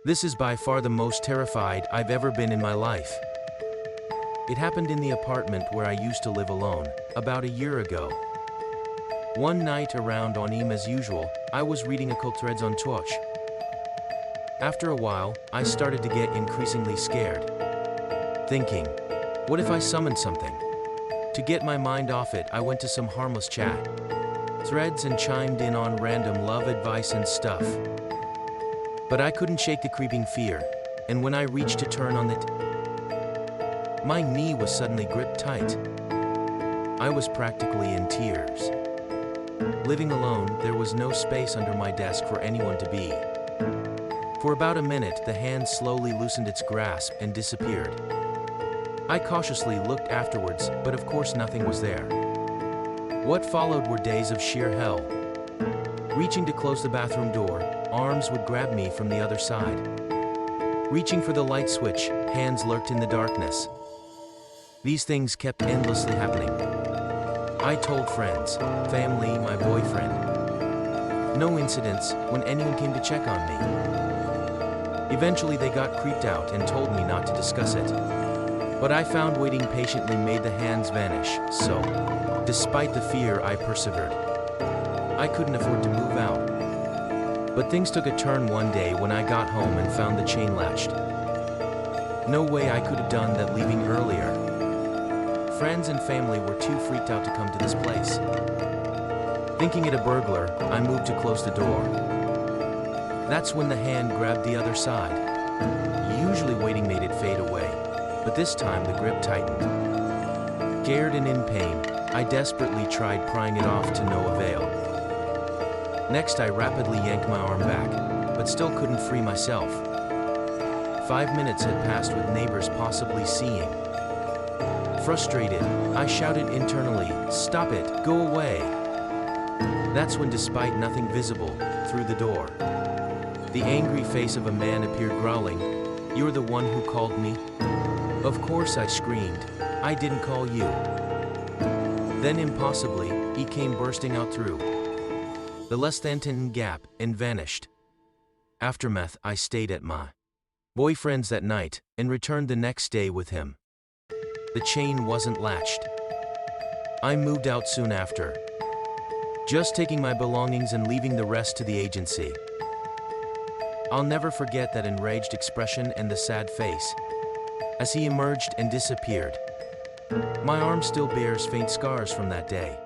This is by far the most terrified I've ever been in my life. It happened in the apartment where I used to live alone, about a year ago. One night around on as usual, I was reading occult threads on Twitch. After a while, I started to get increasingly scared. Thinking, what if I summoned something? To get my mind off it, I went to some harmless chat threads and chimed in on random love advice and stuff. But I couldn't shake the creeping fear, and when I reached to turn on it, my knee was suddenly gripped tight. I was practically in tears. Living alone, there was no space under my desk for anyone to be. For about a minute, the hand slowly loosened its grasp and disappeared. I cautiously looked afterwards, but of course nothing was there. What followed were days of sheer hell. Reaching to close the bathroom door, arms would grab me from the other side. Reaching for the light switch, hands lurked in the darkness. These things kept endlessly happening. I told friends, family, my boyfriend. No incidents when anyone came to check on me. Eventually they got creeped out and told me not to discuss it. But I found waiting patiently made the hands vanish, so, despite the fear, I persevered. I couldn't afford to move out. But things took a turn one day when I got home and found the chain latched. No way I could have done that leaving earlier. Friends and family were too freaked out to come to this place. Thinking it a burglar, I moved to close the door. That's when the hand grabbed the other side. Usually waiting made it fade away, but this time the grip tightened. Scared and in pain, I desperately tried prying it off to no avail. Next, I rapidly yanked my arm back, but still couldn't free myself. 5 minutes had passed with neighbors possibly seeing. Frustrated, I shouted internally, "Stop it, go away!" That's when, despite nothing visible, through the door, the angry face of a man appeared growling, "You're the one who called me?" Of course, I screamed, "I didn't call you." Then impossibly, he came bursting out through the less than 10 gap and vanished. Aftermath, I stayed at my boyfriend's that night and returned the next day with him. The chain wasn't latched. I moved out soon after, just taking my belongings and leaving the rest to the agency. I'll never forget that enraged expression and the sad face as he emerged and disappeared. My arm still bears faint scars from that day.